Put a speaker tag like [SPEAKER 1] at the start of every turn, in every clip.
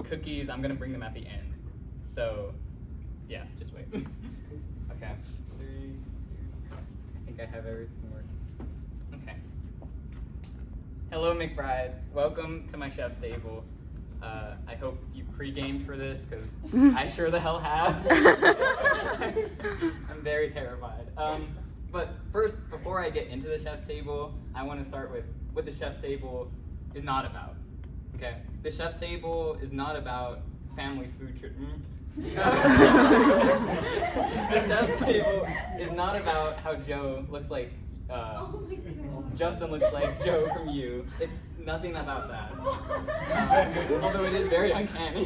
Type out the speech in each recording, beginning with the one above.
[SPEAKER 1] cookies, I'm gonna bring them at the end. So, yeah, just wait. Okay. 3, 2, I think I have everything working. Okay. Hello, McBride. Welcome to my chef's table. I hope you pre-gamed for this, because I sure the hell have. I'm very terrified. But first, before I get into the chef's table, I want to start with what the chef's table is not about. Okay? The chef's table is not about family food. The chef's table is not about how Joe looks like. Justin looks like Joe from You. It's nothing about that. Although it is very uncanny.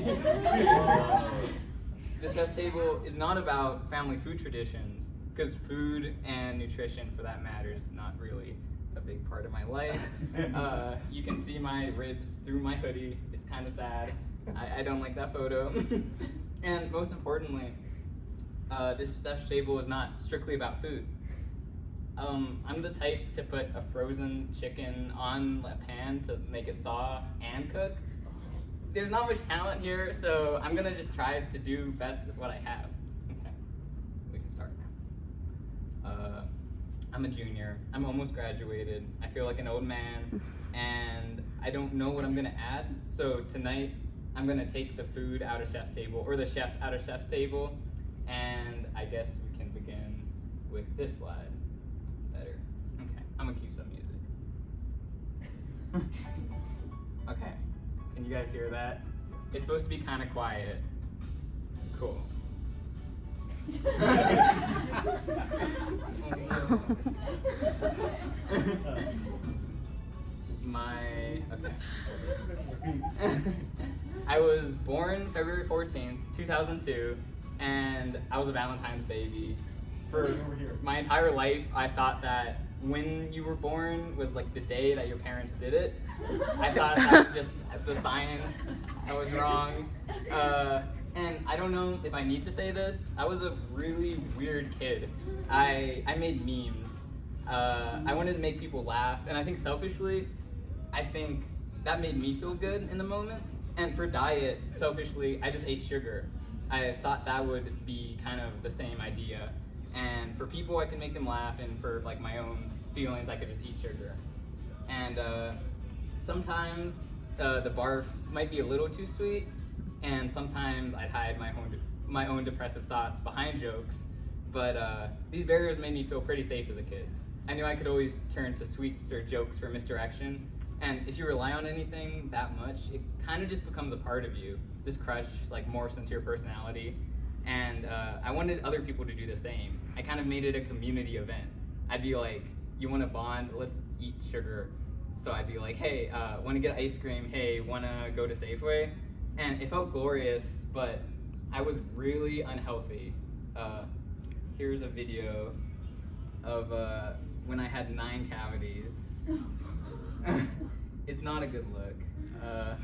[SPEAKER 1] The chef's table is not about family food traditions, because food and nutrition, for that matter, is not really a big part of my life. You can see my ribs through my hoodie. It's kind of sad. I don't like that photo. And most importantly, this chef's table is not strictly about food. I'm the type to put a frozen chicken on a pan to make it thaw and cook. There's not much talent here, so I'm gonna just try to do best with what I have. Okay, we can start now. I'm a junior. I'm almost graduated. I feel like an old man, and I don't know what I'm gonna add. So tonight, I'm gonna take the food out of chef's table, or the chef out of chef's table, and I guess we can begin with this slide. Better. Okay, I'm gonna cue some music. Okay, can you guys hear that? It's supposed to be kind of quiet. Cool. Okay. I was born February 14th, 2002, and I was a Valentine's baby. For my entire life, I thought that when you were born was like the day that your parents did it. I thought that was just the science. I was wrong. And I don't know if I need to say this. I was a really weird kid. I made memes. I wanted to make people laugh, and I think selfishly, I think that made me feel good in the moment. And for diet, selfishly, I just ate sugar. I thought that would be kind of the same idea. And for people, I could make them laugh, and for like my own feelings, I could just eat sugar. And sometimes the barf might be a little too sweet, and sometimes I'd hide my own depressive thoughts behind jokes. But these barriers made me feel pretty safe as a kid. I knew I could always turn to sweets or jokes for misdirection. And if you rely on anything that much, it kind of just becomes a part of you. This crush like morphs into your personality. And I wanted other people to do the same. I kind of made it a community event. I'd be like, you want to bond? Let's eat sugar. So I'd be like, hey, want to get ice cream? Hey, want to go to Safeway? And it felt glorious, but I was really unhealthy. Here's a video of when I had 9 cavities. It's not a good look. I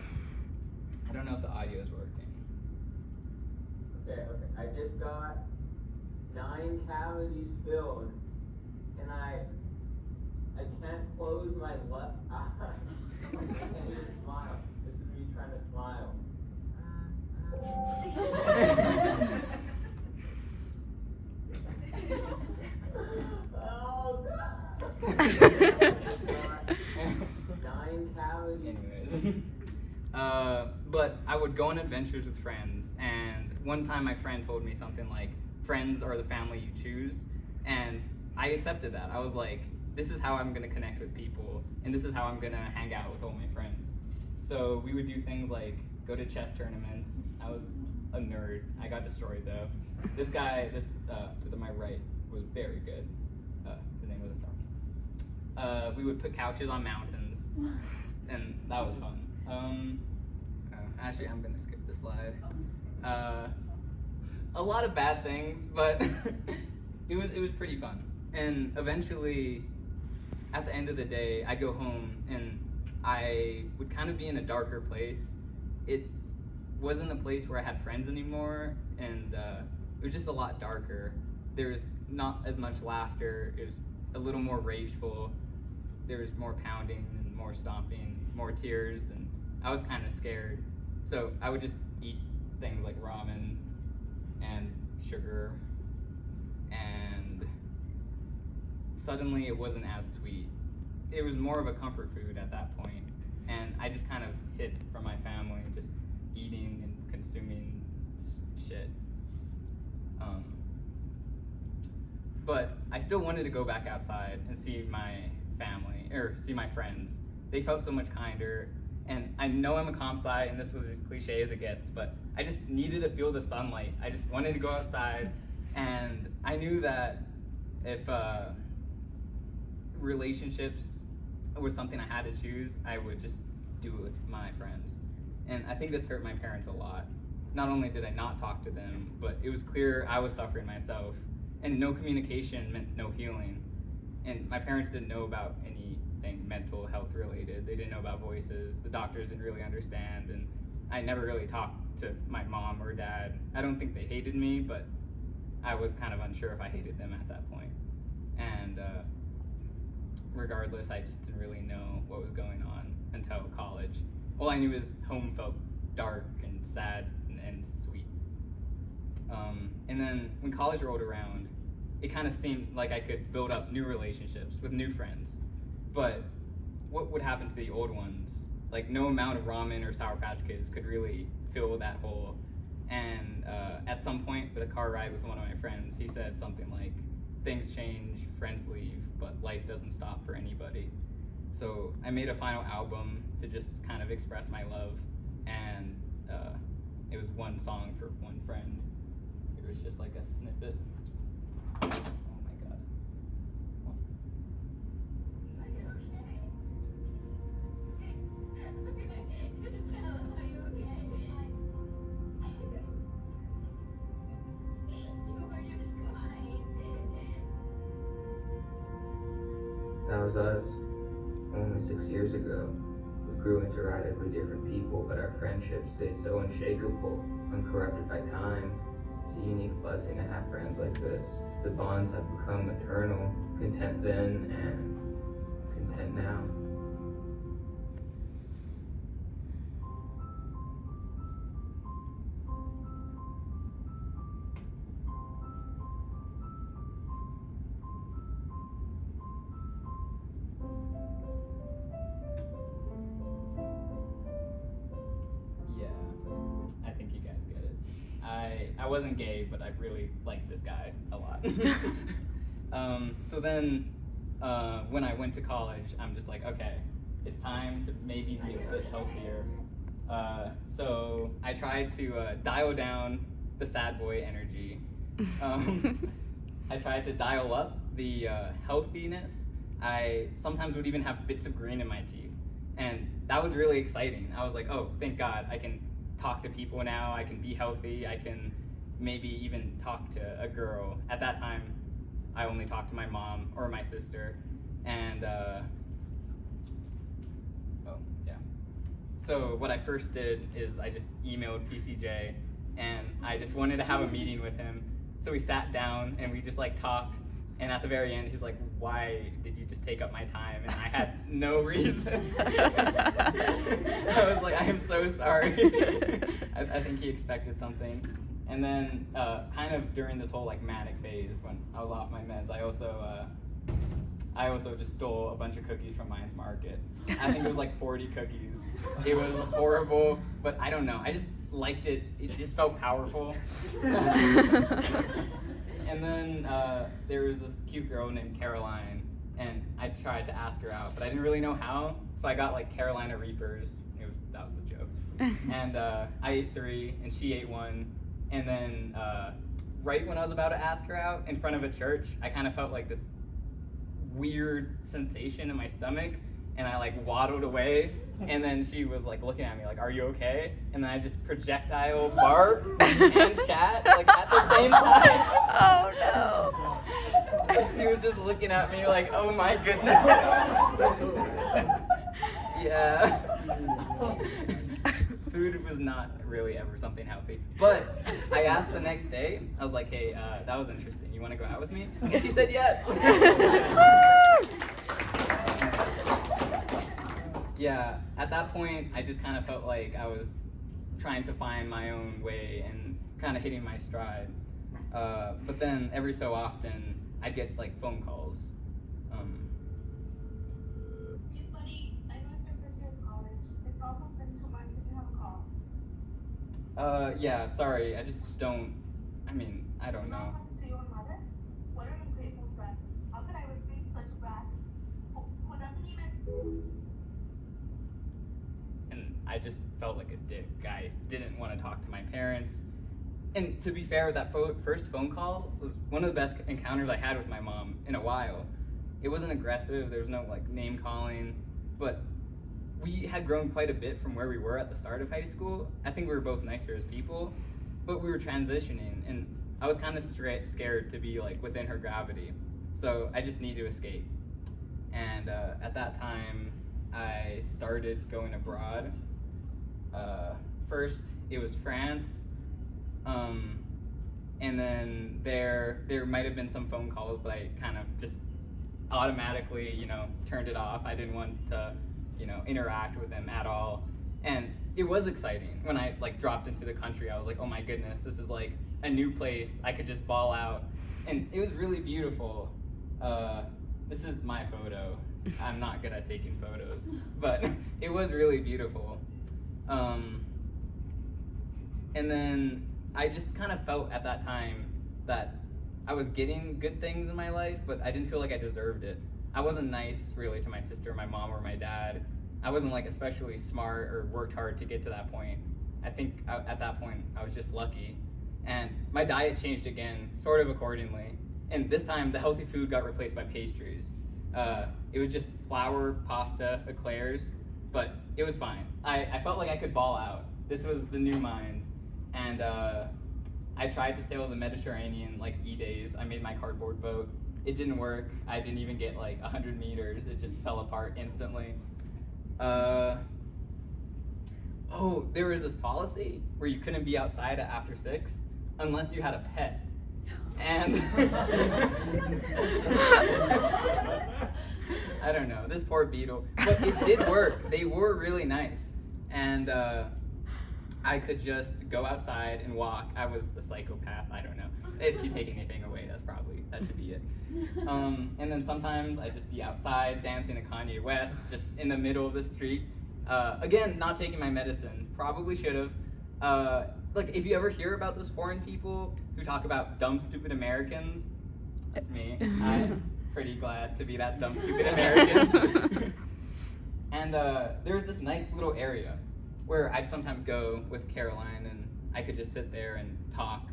[SPEAKER 1] don't know if the audio is working. Okay. I just got 9 cavities filled, and I can't close my left eye. I can't even smile. This is me trying to smile. Oh God! 9 cavities. Anyways. But I would go on adventures with friends, and one time my friend told me something like, friends are the family you choose, and I accepted that. I was like, this is how I'm gonna connect with people, and this is how I'm gonna hang out with all my friends. So we would do things like go to chess tournaments. I was a nerd. I got destroyed though. This guy, to my right, was very good. His name wasn't Tom. We would put couches on mountains, and that was fun. Actually, I'm gonna skip this slide. A lot of bad things, but it was pretty fun. And eventually, at the end of the day, I'd go home and I would kind of be in a darker place. It wasn't a place where I had friends anymore, and it was just a lot darker. There was not as much laughter. It was a little more rageful. There was more pounding and more stomping, more tears, and I was kind of scared. So I would just eat things like ramen and sugar, and suddenly it wasn't as sweet. It was more of a comfort food at that point, and I just kind of hid from my family, just eating and consuming just shit. But I still wanted to go back outside and see my family, or see my friends. They felt so much kinder, and I know I'm a comp sci, and this was as cliche as it gets, but I just needed to feel the sunlight. I just wanted to go outside, and I knew that if relationships was something I had to choose, I would just do it with my friends. And I think this hurt my parents a lot. Not only did I not talk to them, but it was clear I was suffering myself. And no communication meant no healing. And my parents didn't know about anything mental health related. They didn't know about voices. The doctors didn't really understand. And I never really talked to my mom or dad. I don't think they hated me, but I was kind of unsure if I hated them at that point. And regardless, I just didn't really know what was going on until college. All I knew is home felt dark and sad and sweet. And then when college rolled around, it kind of seemed like I could build up new relationships with new friends. But what would happen to the old ones? Like, no amount of ramen or Sour Patch Kids could really fill that hole. And at some point, with a car ride with one of my friends, he said something like, things change, friends leave, but life doesn't stop for anybody. So I made a final album to just kind of express my love, and it was one song for one friend. It was just like a snippet. Oh my god.
[SPEAKER 2] That was us. Only 6 years ago. We grew into radically different people, but our friendship stayed so unshakable, uncorrupted by time. It's a unique blessing to have friends like this. The bonds have become eternal, content then and content now.
[SPEAKER 1] I wasn't gay, but I really liked this guy a lot. So then, when I went to college, I'm just like, okay, it's time to maybe be a bit healthier. So I tried to dial down the sad boy energy. I tried to dial up the healthiness. I sometimes would even have bits of green in my teeth. And that was really exciting. I was like, oh, thank God, I can talk to people now, I can be healthy, I can maybe even talk to a girl. At that time, I only talked to my mom or my sister, and so what I first did is I just emailed PCJ, and I just wanted to have a meeting with him. So we sat down and we just like talked, and at the very end he's like, why did you just take up my time? And I had no reason. I was like, I am so sorry. I think he expected something. And then kind of during this whole like manic phase when I was off my meds, I also just stole a bunch of cookies from Mines Market. I think it was like 40 cookies. It was horrible, but I don't know. I just liked it. It just felt powerful. And then there was this cute girl named Caroline, and I tried to ask her out, but I didn't really know how. So I got like Carolina Reapers. That was the joke. And I ate 3, and she ate 1. And then right when I was about to ask her out in front of a church, I kind of felt like this weird sensation in my stomach, and I like waddled away, and then she was like looking at me like, are you okay? And then I just projectile barfed and shat like at the same time.
[SPEAKER 3] Oh
[SPEAKER 1] no. And she was just looking at me like, oh my goodness. Yeah. Food was not really ever something healthy. But I asked the next day, I was like, hey, that was interesting. You want to go out with me? And she said yes. Yeah, at that point, I just kind of felt like I was trying to find my own way and kind of hitting my stride. But then every so often, I'd get like phone calls.
[SPEAKER 4] Hey buddy, I know it's your first year of college. It's almost been 2 months and you haven't called.
[SPEAKER 1] Yeah, sorry, I just don't, I don't know.
[SPEAKER 4] To your mother? What an ungrateful friend. How could I receive such a brat? Who doesn't even...
[SPEAKER 1] And I just felt like a dick. I didn't want to talk to my parents. And to be fair, that first phone call was one of the best encounters I had with my mom in a while. It wasn't aggressive, there was no like name calling, but we had grown quite a bit from where we were at the start of high school. I think we were both nicer as people, but we were transitioning, and I was kind of scared to be like within her gravity. So I just needed to escape. And at that time, I started going abroad. First, it was France, and then there might have been some phone calls, but I kind of just automatically, turned it off. I didn't want to, interact with them at all. And it was exciting when I like dropped into the country. I was like, oh my goodness, this is like a new place. I could just ball out, and it was really beautiful. This is my photo. I'm not good at taking photos, but it was really beautiful. And then I just kind of felt at that time that I was getting good things in my life, but I didn't feel like I deserved it. I wasn't nice really to my sister, my mom, or my dad. I wasn't like especially smart or worked hard to get to that point. I think at that point I was just lucky. And my diet changed again, sort of accordingly. And this time the healthy food got replaced by pastries. It was just flour, pasta, eclairs, but it was fine. I felt like I could ball out. This was the new minds. And I tried to sail the Mediterranean like E-days. I made my cardboard boat. It didn't work. I didn't even get like 100 meters. It just fell apart instantly. Oh, there was this policy where you couldn't be outside after 6 unless you had a pet. And I don't know, this poor beetle. But it did work. They were really nice. And I could just go outside and walk. I was a psychopath, I don't know. If you take anything away, that should be it. And then sometimes I'd just be outside dancing to Kanye West, just in the middle of the street. Again, not taking my medicine, probably should have. Like, if you ever hear about those foreign people who talk about dumb, stupid Americans, that's me. I'm pretty glad to be that dumb, stupid American. And there was this nice little area where I'd sometimes go with Caroline, and I could just sit there and talk.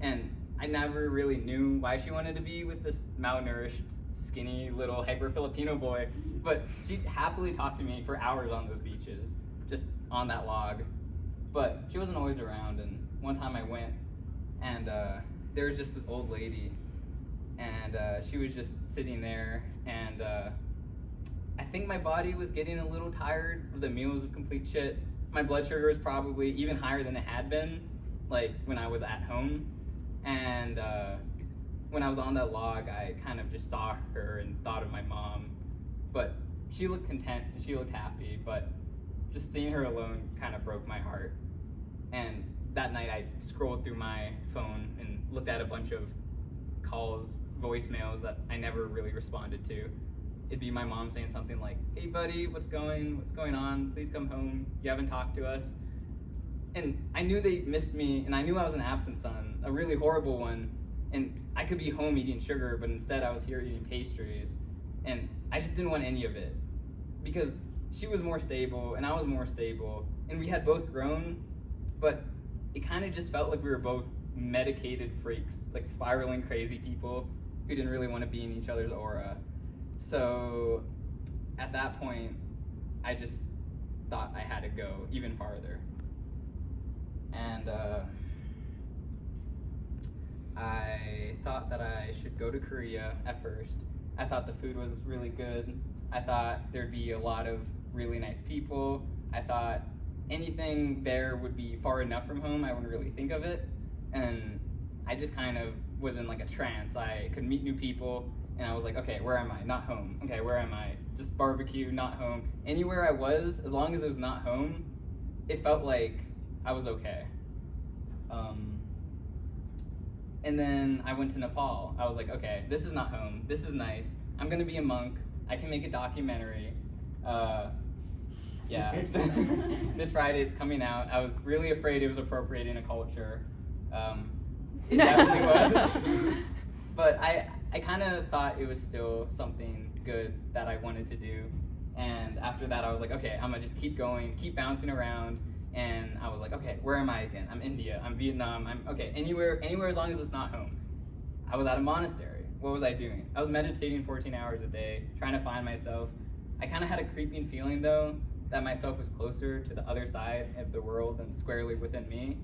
[SPEAKER 1] And I never really knew why she wanted to be with this malnourished, skinny, little hyper-Filipino boy, but she'd happily talk to me for hours on those beaches, just on that log. But she wasn't always around, and one time I went, and there was just this old lady, and she was just sitting there, and I think my body was getting a little tired of the meals of complete shit. My blood sugar was probably even higher than it had been, like when I was at home. And when I was on that log, I kind of just saw her and thought of my mom. But she looked content and she looked happy, but just seeing her alone kind of broke my heart. And that night I scrolled through my phone and looked at a bunch of calls, voicemails that I never really responded to. It'd be my mom saying something like, hey buddy, what's going on? Please come home. You haven't talked to us. And I knew they missed me, and I knew I was an absent son, a really horrible one. And I could be home eating sugar, but instead I was here eating pastries. And I just didn't want any of it. Because she was more stable, and I was more stable, and we had both grown, but it kind of just felt like we were both medicated freaks, like spiraling crazy people who didn't really want to be in each other's aura. So at that point, I just thought I had to go even farther. And I thought that I should go to Korea at first. I thought the food was really good. I thought there'd be a lot of really nice people. I thought anything there would be far enough from home, I wouldn't really think of it. And I just kind of was in like a trance. I could meet new people, and I was like, okay, where am I? Not home. Okay, where am I? Just barbecue, not home. Anywhere I was, as long as it was not home, it felt like I was okay. And then I went to Nepal. I was like, okay, this is not home. This is nice. I'm gonna be a monk. I can make a documentary. Yeah. This Friday it's coming out. I was really afraid it was appropriating a culture. It definitely was. But I kind of thought it was still something good that I wanted to do. And after that, I was like, okay, I'm gonna just keep going, keep bouncing around. And I was like, okay, where am I again? I'm India, I'm Vietnam, I'm okay, anywhere as long as it's not home. I was at a monastery. What was I doing? I was meditating 14 hours a day, trying to find myself. I kind of had a creeping feeling though, that myself was closer to the other side of the world than squarely within me.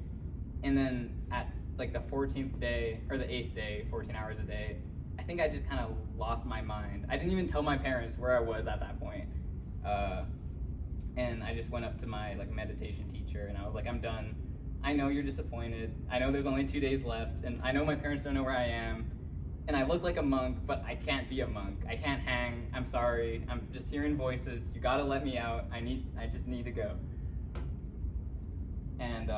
[SPEAKER 1] And then at like the 14th day, or the 8th day, 14 hours a day, I think I just kind of lost my mind. I didn't even tell my parents where I was at that point. And I just went up to my like meditation teacher and I was like, I'm done. I know you're disappointed. I know there's only 2 days left and I know my parents don't know where I am. And I look like a monk, but I can't be a monk. I can't hang. I'm sorry. I'm just hearing voices. You gotta let me out. I just need to go. And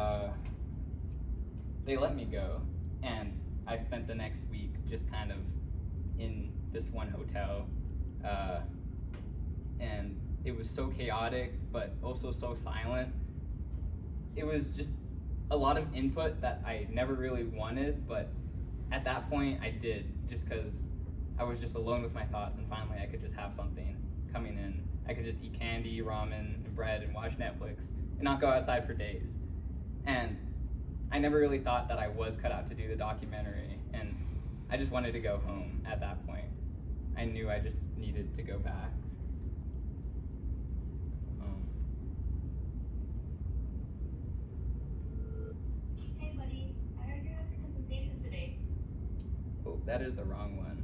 [SPEAKER 1] they let me go. And I spent the next week just kind of in this one hotel. And it was so chaotic, but also so silent. It was just a lot of input that I never really wanted, but at that point I did, just because I was just alone with my thoughts and finally I could just have something coming in. I could just eat candy, ramen, and bread and watch Netflix and not go outside for days. And I never really thought that I was cut out to do the documentary, and I just wanted to go home at that point. I knew I just needed to go back.
[SPEAKER 4] Hey, buddy. I heard you have a presentation today.
[SPEAKER 1] Oh, that is the wrong one.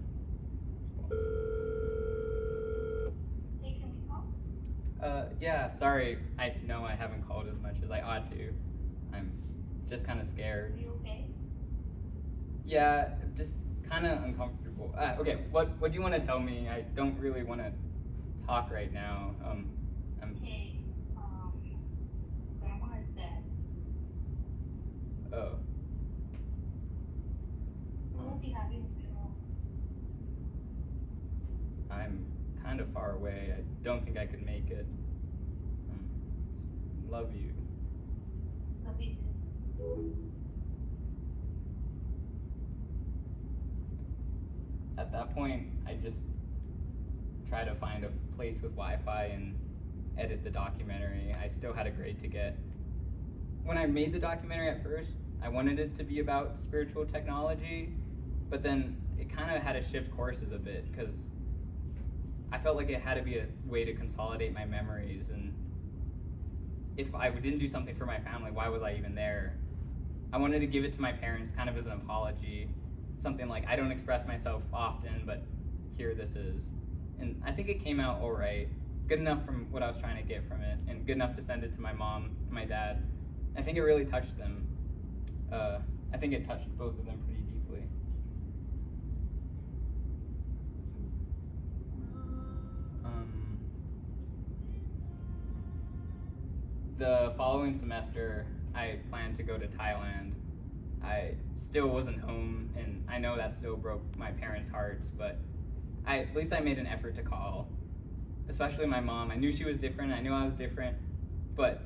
[SPEAKER 4] Hey, can we call?
[SPEAKER 1] Yeah, sorry. I know I haven't called as much as I ought to. I'm just kind of scared.
[SPEAKER 4] Are you okay?
[SPEAKER 1] Yeah, just kind of uncomfortable. Okay, what do you want to tell me? I don't really want to talk right now.
[SPEAKER 4] Hey, Grandma is dead.
[SPEAKER 1] Oh.
[SPEAKER 4] We won't be having a funeral.
[SPEAKER 1] I'm kind of far away. I don't think I could make it. Love you.
[SPEAKER 4] Love you too.
[SPEAKER 1] At that point, I just try to find a place with Wi-Fi and edit the documentary. I still had a grade to get. When I made the documentary at first, I wanted it to be about spiritual technology, but then it kind of had to shift courses a bit because I felt like it had to be a way to consolidate my memories, and if I didn't do something for my family, why was I even there? I wanted to give it to my parents kind of as an apology, something like, I don't express myself often, but here this is. And I think it came out all right, good enough from what I was trying to get from it, and good enough to send it to my mom and my dad. I think it really touched them. I think it touched both of them pretty deeply. The following semester, I planned to go to Thailand. I still wasn't home, and I know that still broke my parents' hearts, but at least I made an effort to call, especially my mom. I knew she was different, I knew I was different, but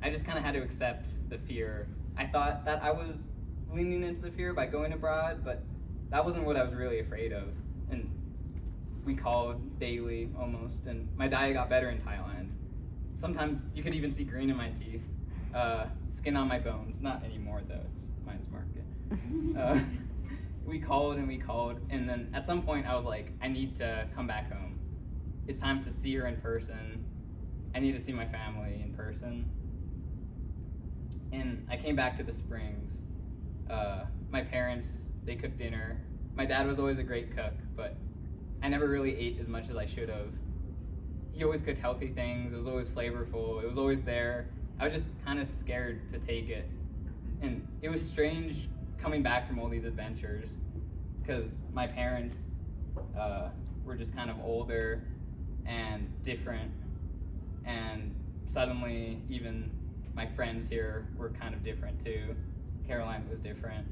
[SPEAKER 1] I just kind of had to accept the fear. I thought that I was leaning into the fear by going abroad, but that wasn't what I was really afraid of. And we called daily, almost, and my diet got better in Thailand. Sometimes you could even see green in my teeth, skin on my bones. Not anymore though, it's minus market. We called, and then at some point I was like, I need to come back home. It's time to see her in person. I need to see my family in person. And I came back to the Springs. My parents, they cooked dinner. My dad was always a great cook, but I never really ate as much as I should have. He always cooked healthy things. It was always flavorful. It was always there. I was just kind of scared to take it. And it was strange coming back from all these adventures because my parents were just kind of older and different. And suddenly even my friends here were kind of different too. Caroline was different.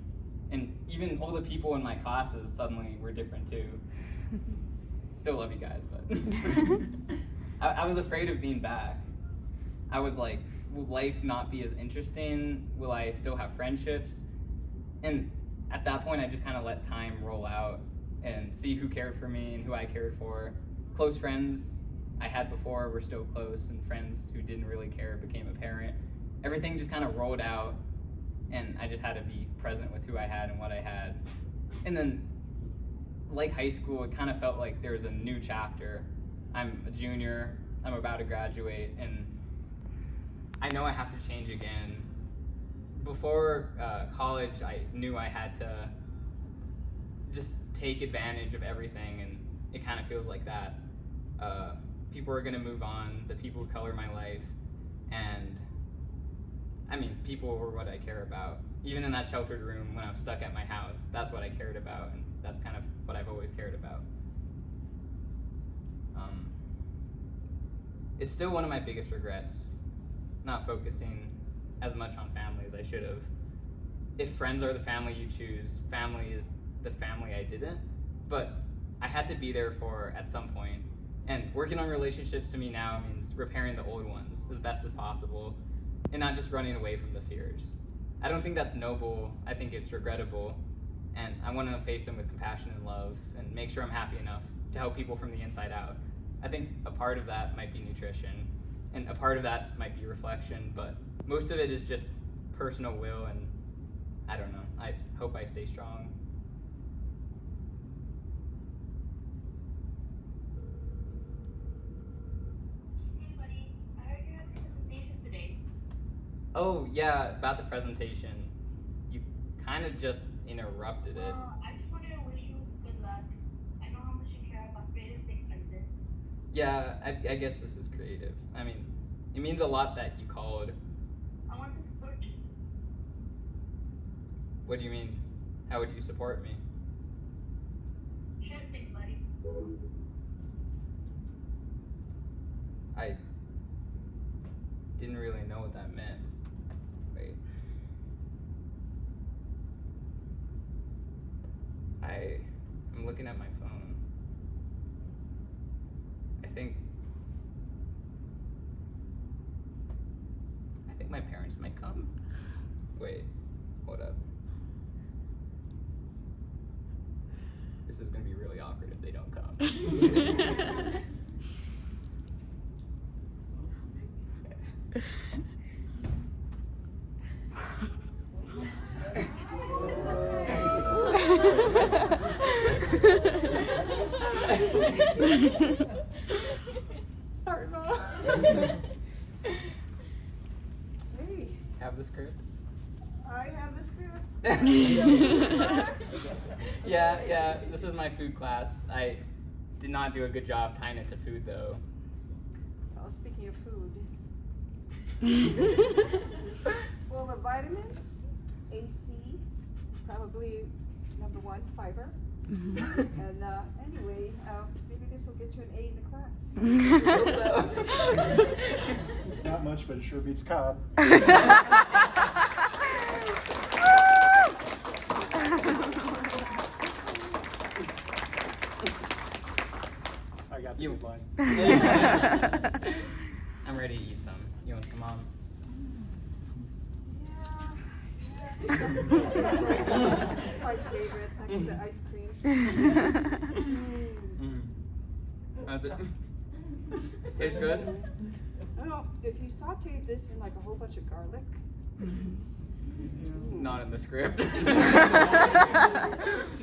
[SPEAKER 1] And even all the people in my classes suddenly were different too. Still love you guys, but I was afraid of being back. I was like, will life not be as interesting? Will I still have friendships? And at that point, I just kind of let time roll out and see who cared for me and who I cared for. Close friends I had before were still close, and friends who didn't really care became apparent. Everything just kind of rolled out, and I just had to be present with who I had and what I had. And then, like high school, it kind of felt like there was a new chapter. I'm a junior, I'm about to graduate, and I know I have to change again. Before college, I knew I had to just take advantage of everything, and it kind of feels like that. People are gonna move on, the people who color my life, and I mean, people were what I care about. Even in that sheltered room when I was stuck at my house, that's what I cared about, and that's kind of what I've always cared about. It's still one of my biggest regrets, not focusing as much on family as I should have. If friends are the family you choose, family is the family I didn't, but I had to be there for at some point. And working on relationships to me now means repairing the old ones as best as possible and not just running away from the fears. I don't think that's noble, I think it's regrettable, and I want to face them with compassion and love and make sure I'm happy enough to help people from the inside out. I think a part of that might be nutrition, and a part of that might be reflection, but most of it is just personal will, and I don't know, I hope I stay strong.
[SPEAKER 4] Hey buddy, I heard you have a presentation today.
[SPEAKER 1] Oh yeah, about the presentation. You kind of just interrupted it.
[SPEAKER 4] Well, I just wanted to wish you good luck. I know how much you care about creative things like this.
[SPEAKER 1] Yeah, I guess this is creative. I mean, it means a lot that you called.
[SPEAKER 4] I want to support you.
[SPEAKER 1] What do you mean? How would you support me?
[SPEAKER 4] Sure thing, buddy.
[SPEAKER 1] I didn't really know what that meant. Wait. I'm looking at my phone. I think my parents might come. Wait, hold up. This is gonna be really awkward if they don't come. Sorry, Mom.
[SPEAKER 3] Hey,
[SPEAKER 1] Have the script?
[SPEAKER 3] I have the script.
[SPEAKER 1] Yeah, this is my food class. I did not do a good job tying it to food though.
[SPEAKER 3] Well, speaking of food, full of vitamins, AC, probably number one, fiber. And anyway, maybe this will get you an A in the class.
[SPEAKER 5] It's not much, but it sure beats Cobb. I got the
[SPEAKER 1] You-
[SPEAKER 5] good line.
[SPEAKER 1] I'm ready to eat some. You want some, Mom?
[SPEAKER 3] My favorite, next to ice cream.
[SPEAKER 1] How's it? Tastes good?
[SPEAKER 3] Well, if you saute this in like a whole bunch of garlic,
[SPEAKER 1] It's not in the script.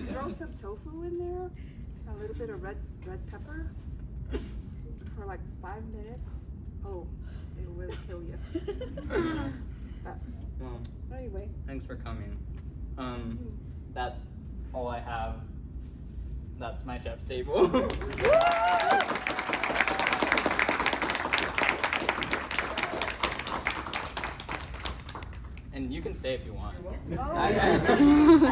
[SPEAKER 3] throw some tofu in there, a little bit of red pepper for like 5 minutes. Oh, it'll really kill you.
[SPEAKER 1] Well,
[SPEAKER 3] Anyway,
[SPEAKER 1] thanks for coming. That's all I have. That's my chef's table. And you can stay if you want.
[SPEAKER 3] oh,
[SPEAKER 1] I-